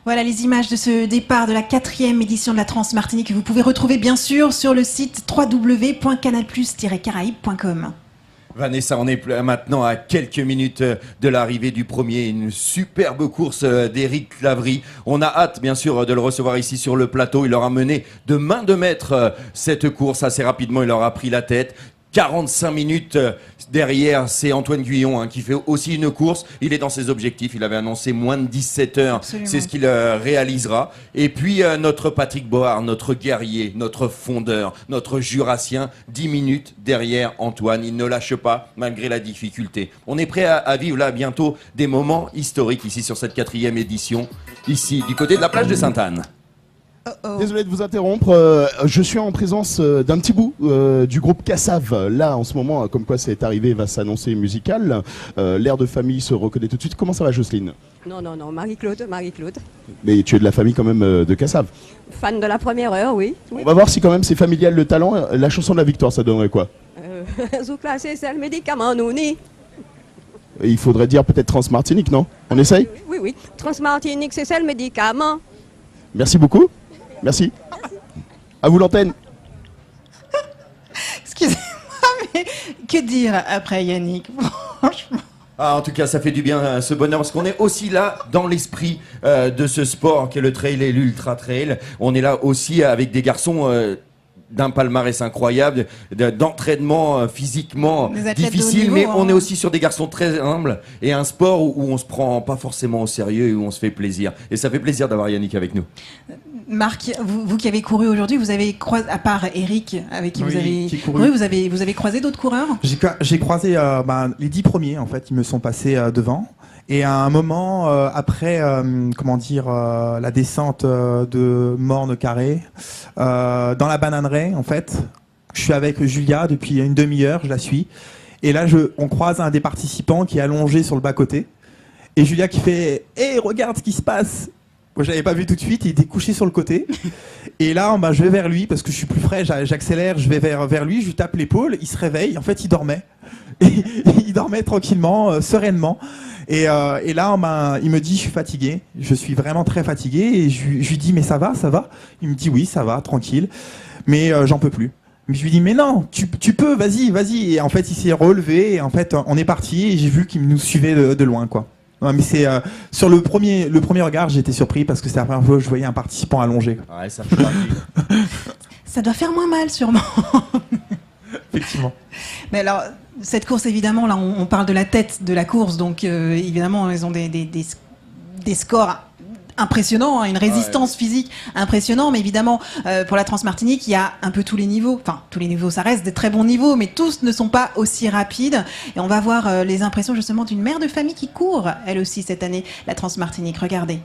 Voilà les images de ce départ de la 4e édition de la Transmartinique que vous pouvez retrouver bien sûr sur le site www.canalplus-caraïbes.com. Vanessa, on est maintenant à quelques minutes de l'arrivée du premier. Une superbe course d'Éric Lavry. On a hâte, bien sûr, de le recevoir ici sur le plateau. Il leur a mené de main de maître cette course assez rapidement. Il leur a pris la tête. 45 minutes derrière, c'est Antoine Guyon qui fait aussi une course. Il est dans ses objectifs. Il avait annoncé moins de 17 heures. Absolument. C'est ce qu'il réalisera. Et puis notre Patrick Bohard, notre guerrier, notre fondeur, notre jurassien, 10 minutes derrière Antoine. Il ne lâche pas malgré la difficulté. On est prêt à vivre là bientôt des moments historiques ici sur cette 4e édition, ici du côté de la plage de Sainte-Anne. Désolé de vous interrompre, je suis en présence d'un petit bout du groupe Cassav. Là, en ce moment, comme quoi c'est arrivé, va s'annoncer musical. L'air de famille se reconnaît tout de suite. Comment ça va, Jocelyne? Non, Marie-Claude. Mais tu es de la famille quand même de Cassav. Fan de la première heure, oui. On va voir si quand même c'est familial le talent. La chanson de la victoire, ça donnerait quoi? Zoukla, c'est le médicament, nous, ni. Il faudrait dire peut-être Transmartinique, non? On essaye? Oui. Transmartinique, c'est ça le médicament. Merci beaucoup. Merci. À vous l'antenne. Excusez-moi, mais que dire après Yannick? Franchement. En tout cas, ça fait du bien ce bonheur parce qu'on est aussi là dans l'esprit de ce sport qu'est le trail et l'ultra trail. On est là aussi avec des garçons d'un palmarès incroyable, d'entraînement physiquement difficile, mais on est aussi sur des garçons très humbles et un sport où on se prend pas forcément au sérieux et où on se fait plaisir. Et ça fait plaisir d'avoir Yannick avec nous. Marc, vous qui avez couru aujourd'hui, vous avez croisé, à part Eric avec qui vous avez couru, vous avez croisé d'autres coureurs? J'ai croisé les 10 premiers, en fait, ils me sont passés devant. Et à un moment, après, la descente de Morne-Carré, dans la bananeraie, en fait, je suis avec Julia depuis une demi-heure, je la suis. Et là, on croise un des participants qui est allongé sur le bas-côté. Et Julia qui fait « Hé, regarde ce qui se passe !» Moi, je l'avais pas vu tout de suite, il était couché sur le côté. Et là, je vais vers lui, parce que je suis plus frais, j'accélère, je vais vers lui, je lui tape l'épaule, il se réveille, en fait, il dormait. Et, il dormait tranquillement, sereinement. Et là, il me dit, je suis fatigué, je suis vraiment très fatigué. Et je lui dis, mais ça va? Il me dit, oui, ça va, tranquille, mais j'en peux plus. Mais je lui dis, mais non, tu peux, vas-y. Et en fait, il s'est relevé, et en fait, on est parti, et j'ai vu qu'il nous suivait de loin, quoi. Non, mais c'est sur le premier regard, j'ai été surpris parce que c'est la première fois que je voyais un participant allongé. Ouais, ça fait Ça doit faire moins mal, sûrement. Effectivement. Mais alors, cette course, évidemment, là, on parle de la tête de la course, donc évidemment, ils ont des scores impressionnant, une résistance physique impressionnante, mais évidemment pour la Transmartinique il y a un peu tous les niveaux, enfin tous les niveaux, ça reste des très bons niveaux, mais tous ne sont pas aussi rapides, et on va voir les impressions justement d'une mère de famille qui court elle aussi cette année la Transmartinique. Regardez.